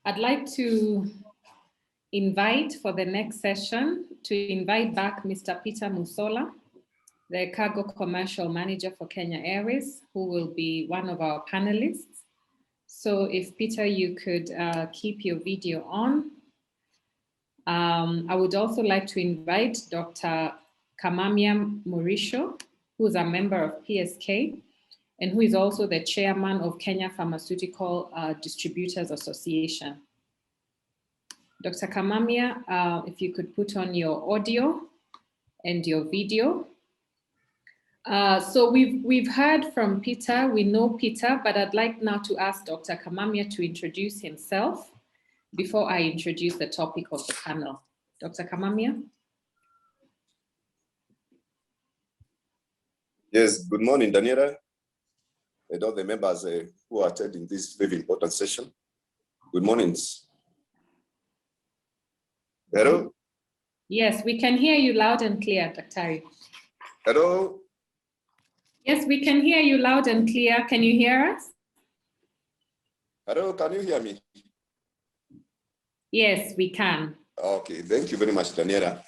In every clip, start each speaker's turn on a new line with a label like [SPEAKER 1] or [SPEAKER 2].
[SPEAKER 1] I'd like to invite for the next session back Mr. Peter Musola, the Cargo Commercial Manager for Kenya Airways, who will be one of our panelists. So if Peter, you could keep your video on. I would also like to invite Dr. Kamamia Murichu, who is a member of PSK and who is also the chairman of Kenya Pharmaceutical Distributors Association. Dr. Kamamia, if you could put on your audio and your video. So we've heard from Peter, we know Peter, but I'd like now to ask Dr. Kamamia to introduce himself before I introduce the topic of the panel. Dr. Kamamia.
[SPEAKER 2] Yes, good morning, Daniela, and all the members who are attending this very important session. Good morning. Hello?
[SPEAKER 1] Yes, we can hear you loud and clear, Dr.
[SPEAKER 2] Hello?
[SPEAKER 1] Yes, we can hear you loud and clear. Can you hear us?
[SPEAKER 2] Hello, can you hear me?
[SPEAKER 1] Yes, we can.
[SPEAKER 2] Okay, thank you very much, Daniela.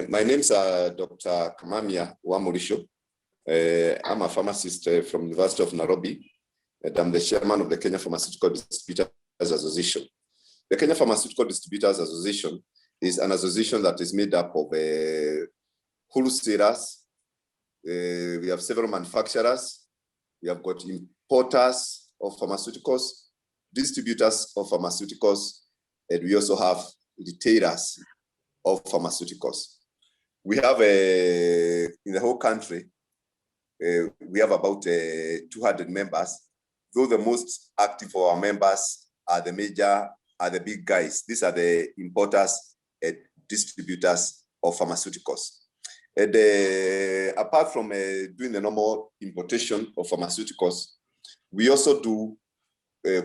[SPEAKER 2] My name is Dr. Kamamia Murichu. I'm a pharmacist from the University of Nairobi, and I'm the chairman of the Kenya Pharmaceutical Distributors Association. The Kenya Pharmaceutical Distributors Association is an association that is made up of wholesalers. We have several manufacturers. We have got importers of pharmaceuticals, distributors of pharmaceuticals, and we also have retailers of pharmaceuticals. We have in the whole country, we have about 200 members, though the most active of our members are the big guys. These are the importers and distributors of pharmaceuticals. And apart from doing the normal importation of pharmaceuticals, we also do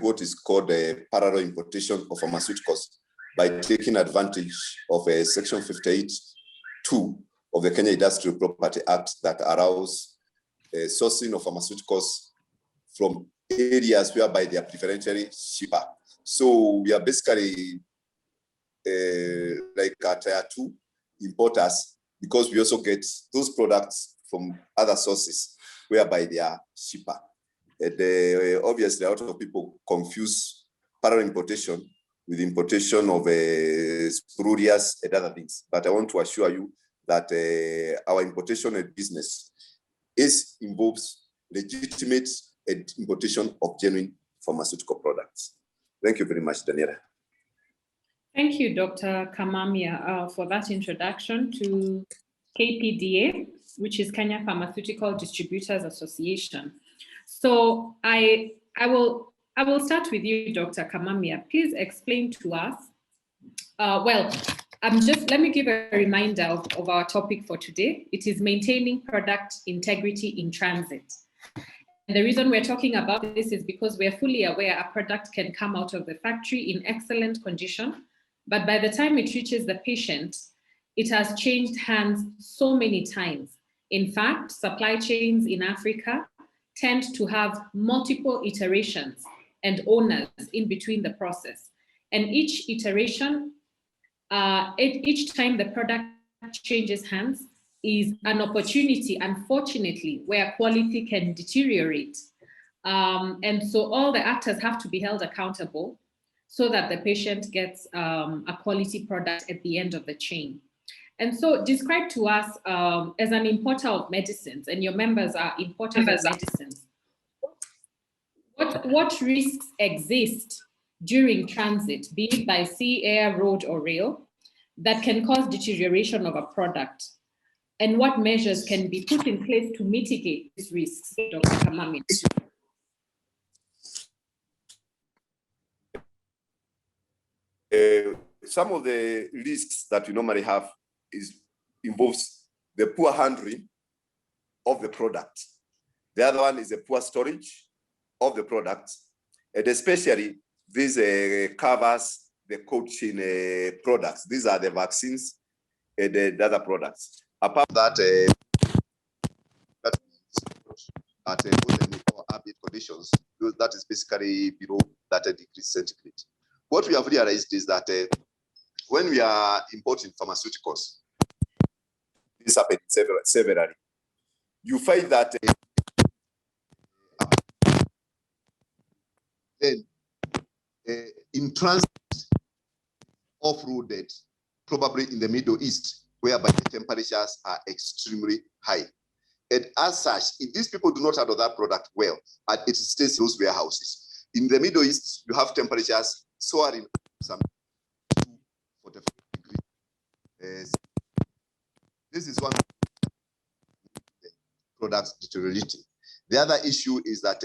[SPEAKER 2] what is called parallel importation of pharmaceuticals by taking advantage of Section 58(2) of the Kenya Industrial Property Act that allows sourcing of pharmaceuticals from areas whereby they are preferentially cheaper. So we are basically like a tier 2 importers, because we also get those products from other sources whereby they are cheaper. And obviously, a lot of people confuse parallel importation with importation of spurious and other things. But I want to assure you that our importation and business involves legitimate importation of genuine pharmaceutical products. Thank you very much, Daniela.
[SPEAKER 1] Thank you, Dr. Kamamia, for that introduction to KPDA, which is Kenya Pharmaceutical Distributors Association. So I will start with you, Dr. Kamamia. Please explain to us. Let me give a reminder of our topic for today. It is maintaining product integrity in transit. And the reason we're talking about this is because we're fully aware a product can come out of the factory in excellent condition, but by the time it reaches the patient, it has changed hands so many times. In fact, supply chains in Africa tend to have multiple iterations and owners in between the process. And each iteration, each time the product changes hands, is an opportunity, unfortunately, where quality can deteriorate. And so all the actors have to be held accountable so that the patient gets a quality product at the end of the chain. And so describe to us, as an importer of medicines, and your members are importers of medicines, what risks exist during transit, be it by sea, air, road, or rail, that can cause deterioration of a product? And what measures can be put in place to mitigate these risks, Dr. Kamamia?
[SPEAKER 2] Some of the risks that we normally have involves the poor handling of the product. The other one is the poor storage of the product, and especially this covers the cold chain products. These are the vaccines and the other products. Apart from that, at good or ambient conditions, that is basically below 30 degrees centigrade. what we have realized is that when we are importing pharmaceuticals, this happens severally. You find that then in transit, off-roaded, probably in the Middle East, whereby the temperatures are extremely high. And as such, if these people do not handle that product well, and it stays in those warehouses, in the Middle East, you have temperatures soaring some 45 degrees. This is one of the products deteriorating. The other issue is that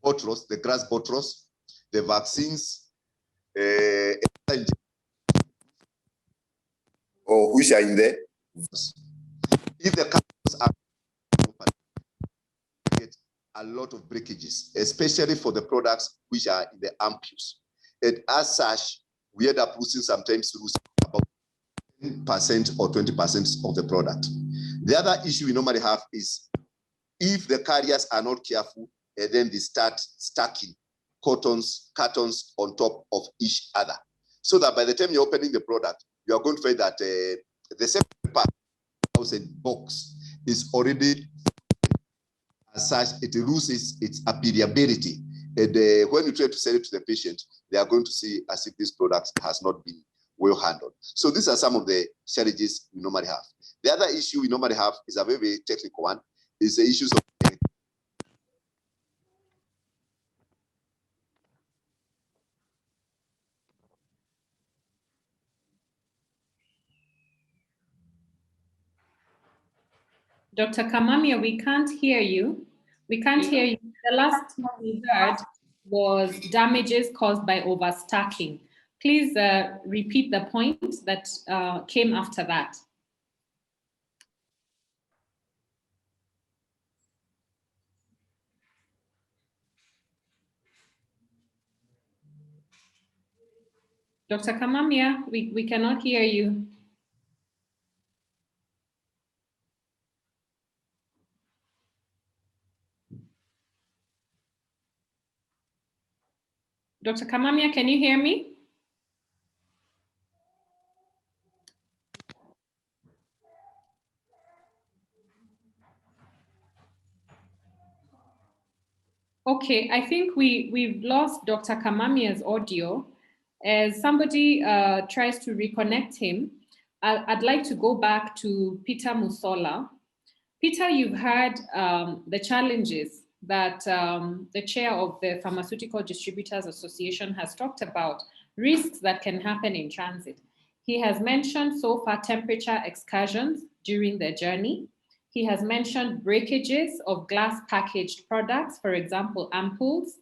[SPEAKER 2] bottles, the grass bottles, the vaccines, or which are in there. If the customers are get a lot of breakages, especially for the products which are in the ampules. And as such, we end up losing sometimes about 10% or 20% of the product. The other issue we normally have is if the carriers are not careful, and then they start stacking cartons on top of each other. So that by the time you're opening the product, you are going to find that the second part box is already, as such, it loses its appealability. And when you try to sell it to the patient, they are going to see as if this product has not been well handled. So these are some of the challenges we normally have. The other issue we normally have is a very, very technical one, is the issues of
[SPEAKER 1] Dr. Kamamia, we can't hear you. We can't hear you. The last one we heard was damages caused by overstacking. Please repeat the point that came after that. Dr. Kamamia, we cannot hear you. Dr. Kamamia, can you hear me? Okay, I think we've lost Dr. Kamamia's audio. As somebody tries to reconnect him, I'd like to go back to Peter Musola. Peter, you've heard the challenges that the chair of the Pharmaceutical Distributors Association has talked about, risks that can happen in transit. He has mentioned so far temperature excursions during the journey. He has mentioned breakages of glass packaged products, for example, ampoules.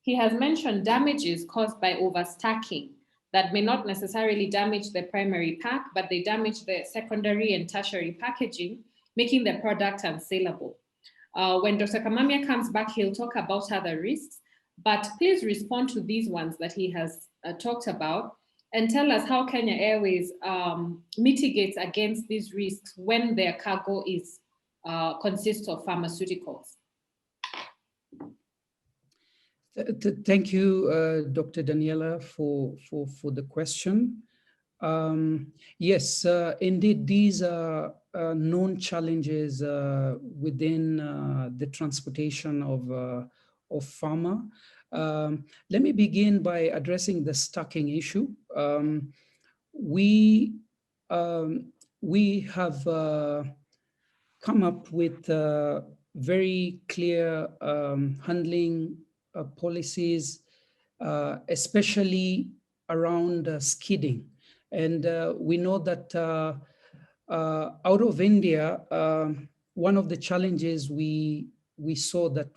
[SPEAKER 1] He has mentioned damages caused by overstacking that may not necessarily damage the primary pack, but they damage the secondary and tertiary packaging, making the product unsaleable. When Dr. Kamamia comes back, he'll talk about other risks, but please respond to these ones that he has talked about and tell us how Kenya Airways mitigates against these risks when their cargo is consists of pharmaceuticals.
[SPEAKER 3] Thank you, Dr. Daniela, for the question. Yes, indeed, these are known challenges within the transportation of pharma. Let me begin by addressing the stacking issue. We have come up with very clear handling policies, especially around skidding. And we know that out of India, one of the challenges we saw that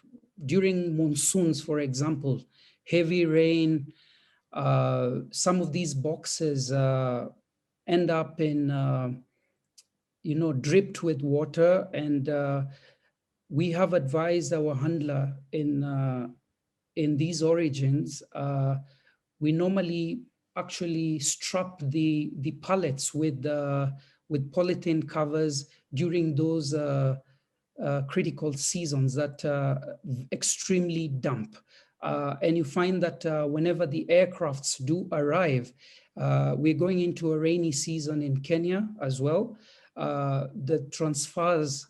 [SPEAKER 3] during monsoons, for example, heavy rain, some of these boxes end up in, dripped with water. And we have advised our handler in these origins, we normally actually strap the pallets with polythene covers during those critical seasons that are extremely damp. And you find that whenever the aircrafts do arrive, we're going into a rainy season in Kenya as well. The transfers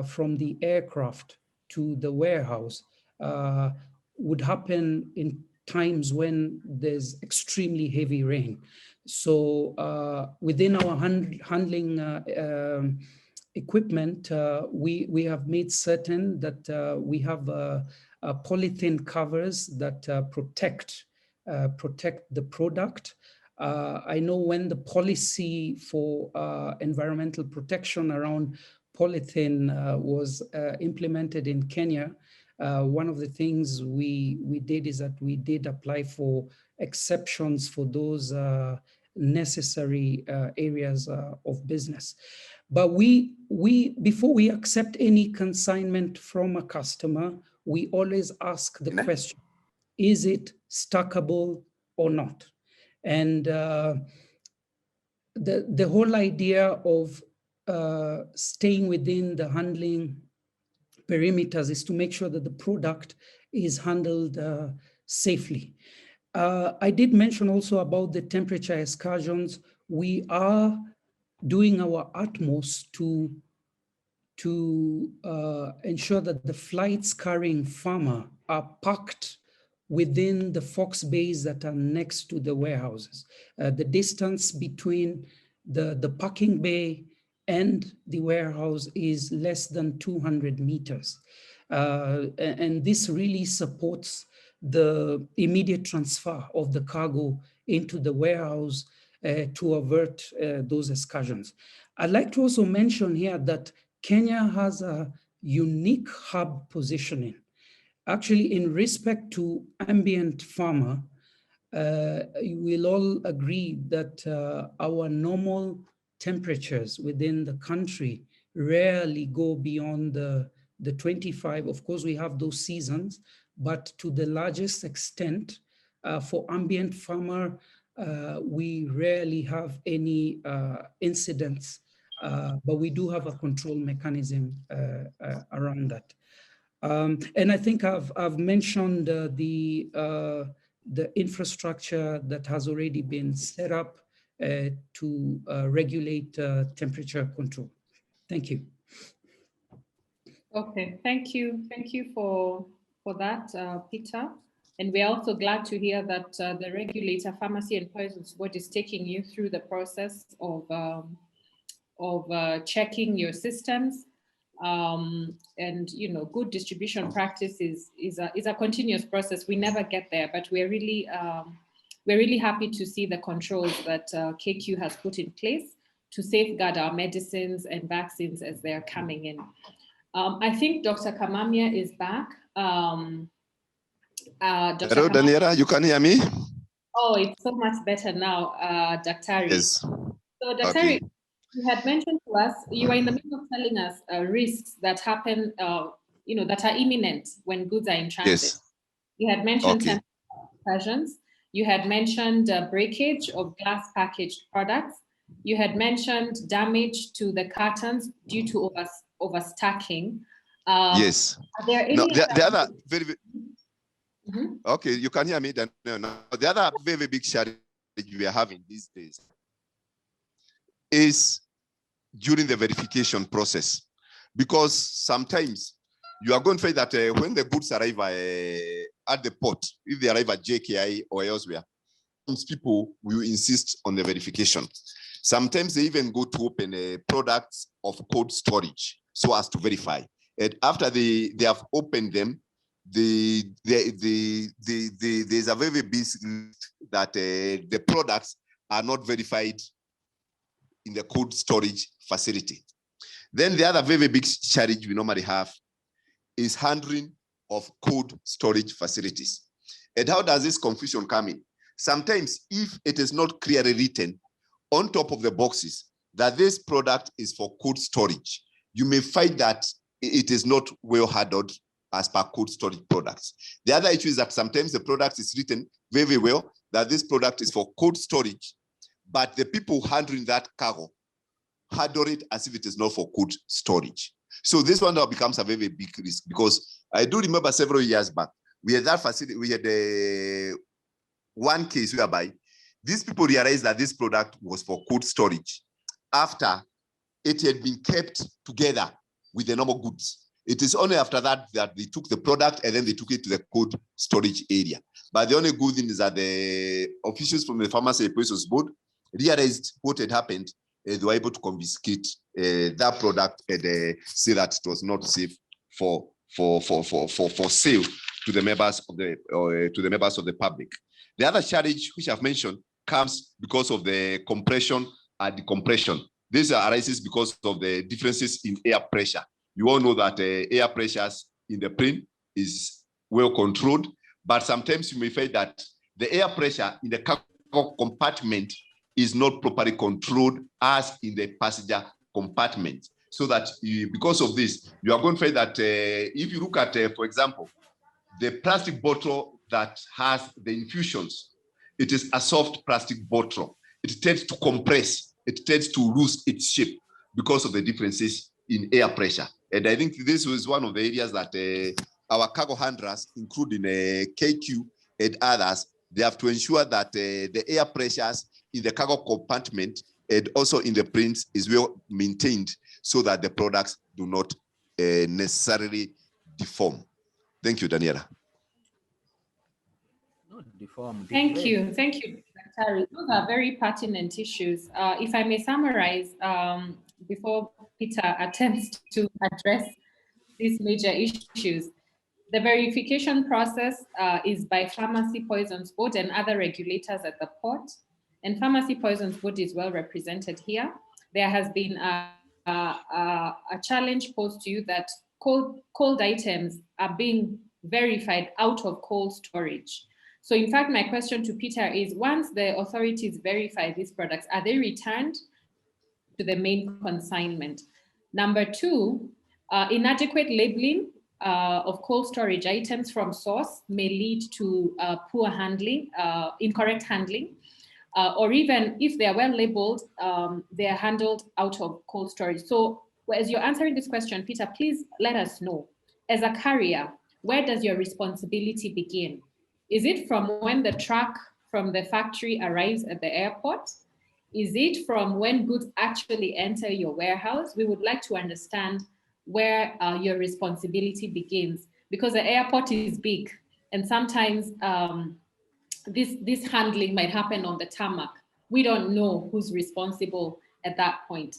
[SPEAKER 3] from the aircraft to the warehouse would happen in times when there's extremely heavy rain. So within our handling equipment, we have made certain that we have polythene covers that protect the product. I know when the policy for environmental protection around polythene was implemented in Kenya, one of the things we did is that we did apply for exceptions for those necessary areas of business. But before we accept any consignment from a customer, we always ask the question, is it stackable or not? And the whole idea of staying within the handling perimeters is to make sure that the product is handled safely. I did mention also about the temperature excursions. We are doing our utmost to ensure that the flights carrying pharma are packed within the Fox bays that are next to the warehouses. The distance between the packing bay and the warehouse is less than 200 meters. And this really supports the immediate transfer of the cargo into the warehouse to avert those excursions. I'd like to also mention here that Kenya has a unique hub positioning. Actually, in respect to ambient pharma, you will all agree that our normal temperatures within the country rarely go beyond the 25. Of course, we have those seasons, but to the largest extent, for ambient pharma, we rarely have any incidents, but we do have a control mechanism around that. And I think I've mentioned the infrastructure that has already been set up to regulate temperature control. Thank you.
[SPEAKER 1] Okay, thank you. Thank you for that, Peter. And we're also glad to hear that the regulator, Pharmacy and Poisons Board, is taking you through the process of checking your systems. And good distribution practice is a continuous process. We never get there, but we're really happy to see the controls that KQ has put in place to safeguard our medicines and vaccines as they're coming in. I think Dr. Kamamia is back.
[SPEAKER 2] Hello, Daniela, you can hear me?
[SPEAKER 1] Oh, it's so much better now, Dr.
[SPEAKER 2] Yes.
[SPEAKER 1] So, Dr. You had mentioned to us, you were in the middle of telling us risks that happen, that are imminent when goods are in transit.
[SPEAKER 2] Yes.
[SPEAKER 1] You had mentioned temperature excursions. You had mentioned breakage of glass packaged products. You had mentioned damage to the cartons due to overstacking.
[SPEAKER 2] Yes.
[SPEAKER 1] Are there any
[SPEAKER 2] the other very okay, you can hear me then. No. The other very big challenge we are having these days is during the verification process, because sometimes you are going to find that when the goods arrive at the port, if they arrive at JKI or elsewhere, people will insist on the verification. Sometimes they even go to open products of cold storage so as to verify. And after they have opened them, there's a very big that the products are not verified in the cold storage facility. Then the other very big challenge we normally have is handling of cold storage facilities. And how does this confusion come in? Sometimes if it is not clearly written on top of the boxes that this product is for cold storage, you may find that it is not well handled as per cold storage products. The other issue is that sometimes the product is written very, very well that this product is for cold storage, but the people handling that cargo handle it as if it is not for cold storage. So this one now becomes a very big risk, because I do remember several years back we had that facility, we had one case whereby these people realized that this product was for cold storage after it had been kept together with the normal goods. It is only after that that they took the product and then they took it to the cold storage area. But the only good thing is that the officials from the Pharmacy Operations Board realized what had happened. They were able to confiscate that product and say that it was not safe for sale to the members of the public. The other challenge which I've mentioned comes because of the compression and decompression. This arises because of the differences in air pressure. You all know that air pressures in the plane is well controlled, but sometimes you may find that the air pressure in the cargo compartment is not properly controlled as in the passenger compartment. So that because of this, you are going to find that if you look at, for example, the plastic bottle that has the infusions, it is a soft plastic bottle. It tends to compress. It tends to lose its shape because of the differences in air pressure. And I think this was one of the areas that our cargo handlers, including KQ and others, they have to ensure that the air pressures in the cargo compartment and also in the planes is well maintained so that the products do not necessarily deform. Thank you, Daniela.
[SPEAKER 1] Thank you, Dr. Those are very pertinent issues. If I may summarize, before Peter attempts to address these major issues, the verification process is by Pharmacy Poisons Board and other regulators at the port. And Pharmacy Poisons Board is well represented here. There has been a challenge posed to you that cold items are being verified out of cold storage. So in fact, my question to Peter is, once the authorities verify these products, are they returned to the main consignment? Number two, inadequate labeling of cold storage items from source may lead to poor handling, incorrect handling, or even if they are well labeled, they are handled out of cold storage. So as you're answering this question, Peter, please let us know, as a carrier, where does your responsibility begin? Is it from when the truck from the factory arrives at the airport? Is it from when goods actually enter your warehouse? We would like to understand where your responsibility begins, because the airport is big and sometimes this handling might happen on the tarmac. We don't know who's responsible at that point.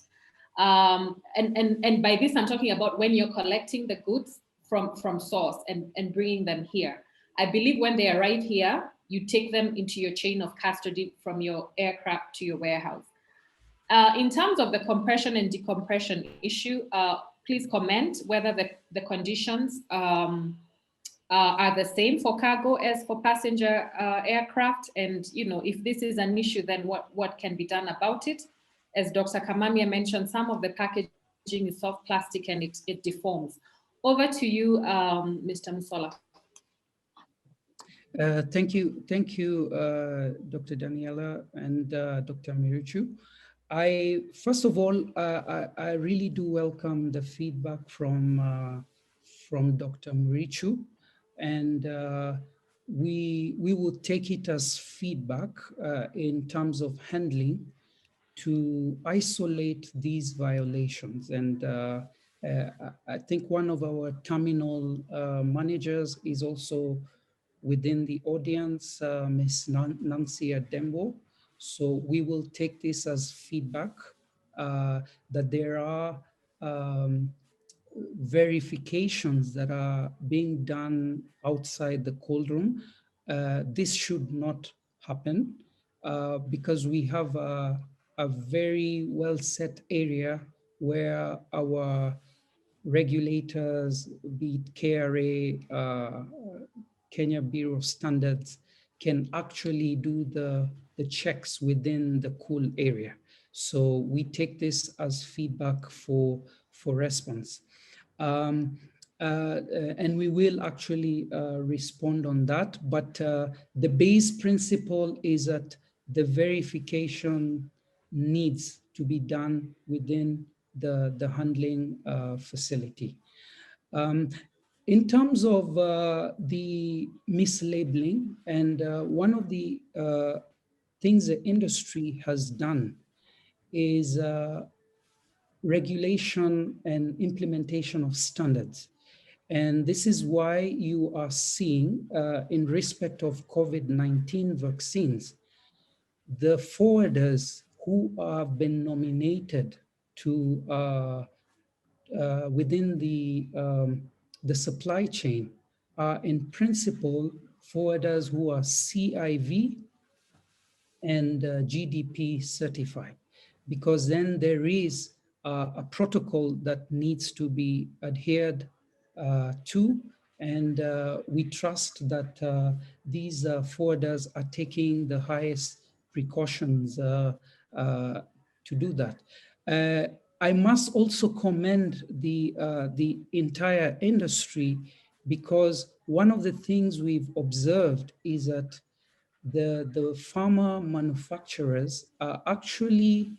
[SPEAKER 1] And by this, I'm talking about when you're collecting the goods from source and bringing them here. I believe when they arrive here, you take them into your chain of custody from your aircraft to your warehouse. In terms of the compression and decompression issue, please comment whether the conditions are the same for cargo as for passenger aircraft. And if this is an issue, then what can be done about it? As Dr. Kamamia mentioned, some of the packaging is soft plastic and it deforms. Over to you, Mr. Musola.
[SPEAKER 3] Thank you, Dr. Daniela and Dr. Murichu. First of all, I really do welcome the feedback from Dr. Murichu, and we will take it as feedback in terms of handling to isolate these violations. And I think one of our terminal managers is also within the audience, Ms. Nancy Adembo. So we will take this as feedback that there are verifications that are being done outside the cold room. This should not happen because we have a very well set area where our regulators, be it KRA, Kenya Bureau of Standards, can actually do the checks within the cool area. So we take this as feedback for response. And we will actually respond on that. But the base principle is that the verification needs to be done within the handling facility. In terms of the mislabeling, and one of the things the industry has done is regulation and implementation of standards. And this is why you are seeing, in respect of COVID-19 vaccines, the forwarders who have been nominated to within the supply chain are in principle forwarders who are CIV and GDP certified, because then there is a protocol that needs to be adhered to, and we trust that these forwarders are taking the highest precautions to do that. I must also commend the entire industry, because one of the things we've observed is that the pharma manufacturers are actually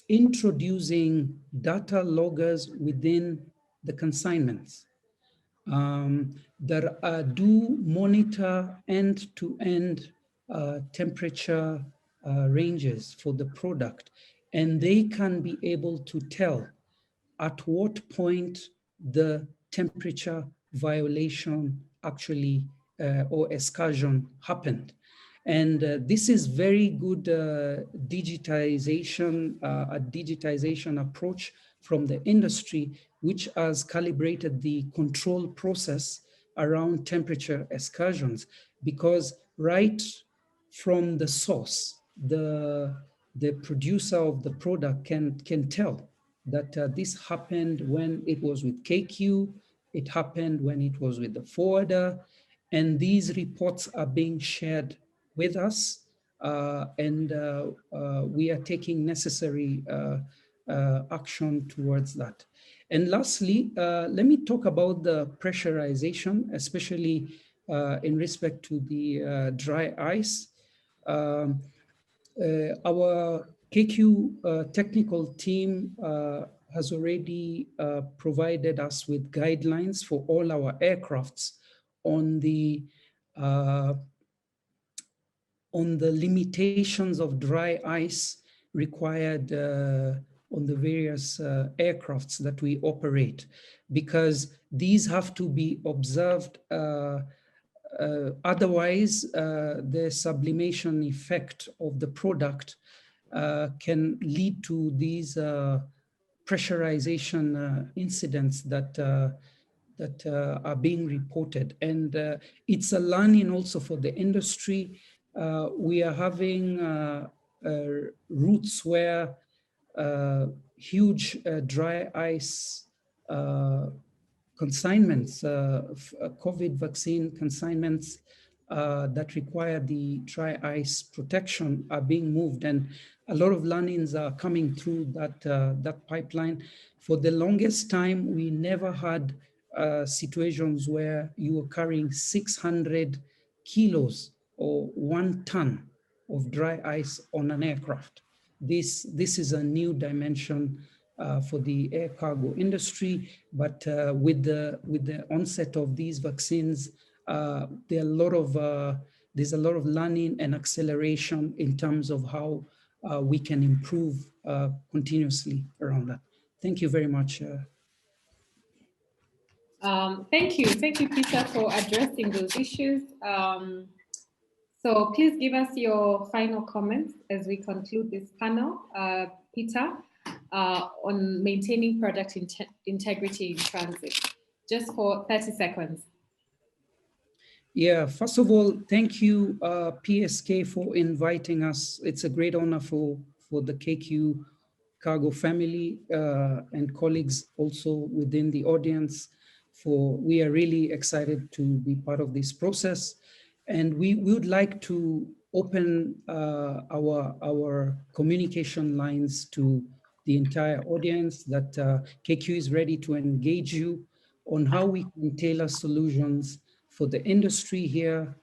[SPEAKER 3] introducing data loggers within the consignments that do monitor end-to-end temperature ranges for the product, and they can be able to tell at what point the temperature violation actually or excursion happened. And this is very good digitization, a digitization approach from the industry, which has calibrated the control process around temperature excursions, because right from the source, the producer of the product can tell that this happened when it was with KQ, it happened when it was with the forwarder, and these reports are being shared with us, and we are taking necessary action towards that. And lastly, let me talk about the pressurization, especially in respect to the dry ice. Our KQ technical team has already provided us with guidelines for all our aircrafts on the limitations of dry ice required on the various aircrafts that we operate, because these have to be observed. Otherwise, the sublimation effect of the product can lead to these pressurization incidents that are being reported. And it's a learning also for the industry. We are having routes where huge dry ice consignments, COVID vaccine consignments that require the dry ice protection are being moved, and a lot of learnings are coming through that pipeline. For the longest time, we never had situations where you were carrying 600 kilos or 1 ton of dry ice on an aircraft. This is a new dimension for the air cargo industry, but with the onset of these vaccines, there's a lot of learning and acceleration in terms of how we can improve continuously around that. Thank you very much.
[SPEAKER 1] Thank you, Peter, for addressing those issues. So please give us your final comments as we conclude this panel, Peter, on maintaining product integrity in transit, just for 30 seconds.
[SPEAKER 3] Yeah, first of all, thank you, PSK, for inviting us. It's a great honor for the KQ Cargo family and colleagues also within the audience. We are really excited to be part of this process. And we would like to open our communication lines to the entire audience, that KQ is ready to engage you on how we can tailor solutions for the industry here,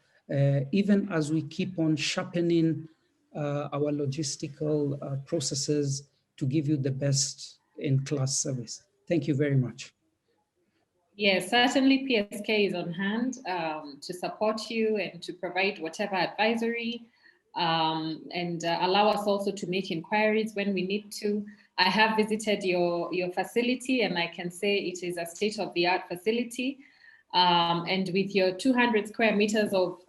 [SPEAKER 3] even as we keep on sharpening our logistical processes to give you the best in class service. Thank you very much.
[SPEAKER 1] Yes, certainly PSK is on hand to support you and to provide whatever advisory and allow us also to make inquiries when we need to. I have visited your facility and I can say it is a state-of-the-art facility. And with your 200 square meters of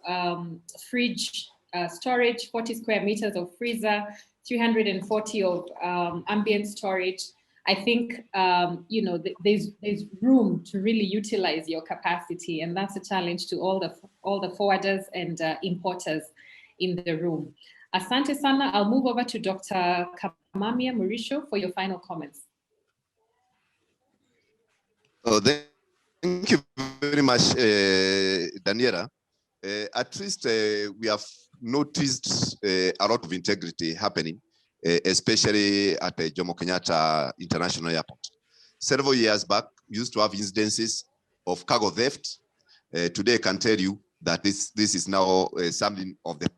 [SPEAKER 1] fridge storage, 40 square meters of freezer, 340 of ambient storage, I think there's room to really utilize your capacity, and that's a challenge to all the forwarders and importers in the room. Asante sana. I'll move over to Dr. Kamamia Murichu for your final comments.
[SPEAKER 2] Oh, thank you very much, Daniela. At least we have noticed a lot of integrity happening, especially at the Jomo Kenyatta International Airport. Several years back, we used to have incidences of cargo theft. Today, I can tell you that this is now something of the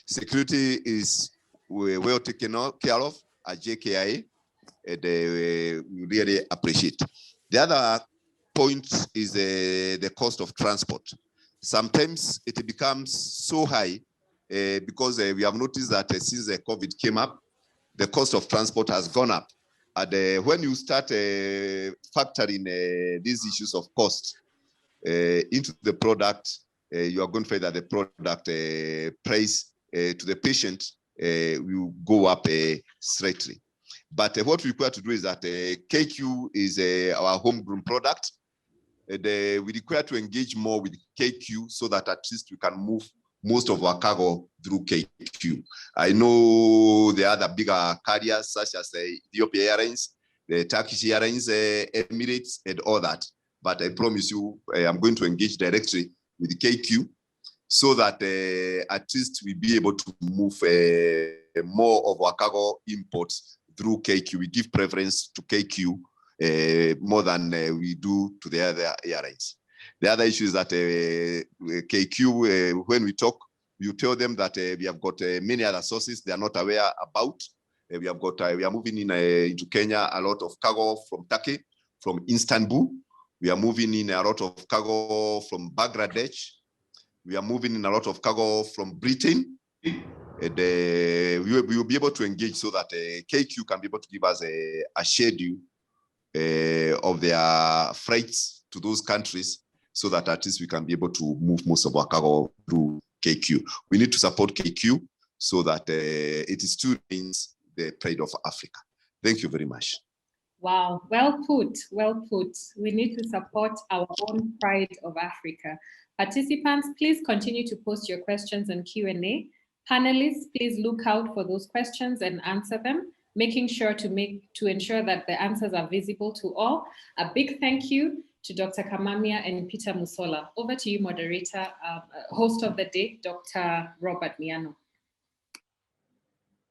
[SPEAKER 2] security is well taken care of at JKIA, and we really appreciate. The other point is the cost of transport. Sometimes it becomes so high because we have noticed that since COVID came up, the cost of transport has gone up. And when you start factoring these issues of cost into the product, you are going to find that the product price to the patient will go up straightly. But what we require to do is that KQ is our homegrown product. And we require to engage more with KQ so that at least we can move most of our cargo through KQ. I know the other bigger carriers such as Ethiopia Airlines, the Turkish Airlines, Emirates, and all that. But I promise you, I'm going to engage directly with KQ so that at least we'll be able to move more of our cargo imports through KQ. We give preference to KQ more than we do to the other airlines. The other issue is that KQ, when we talk, you tell them that we have got many other sources they are not aware about. We are moving into Kenya a lot of cargo from Turkey, from Istanbul. We are moving in a lot of cargo from Bangladesh. We are moving in a lot of cargo from Britain. And we will be able to engage so that KQ can be able to give us a schedule of their freights to those countries so that at least we can be able to move most of our cargo through KQ. We need to support KQ so that it is still remains the pride of Africa. Thank you very much.
[SPEAKER 1] Wow, well put, well put. We need to support our own pride of Africa. Participants, please continue to post your questions in Q&A. Panelists, please look out for those questions and answer them, making sure to ensure that the answers are visible to all. A big thank you to Dr. Kamamia and Peter Musola. Over to you, moderator, host of the day, Dr. Robert Miano.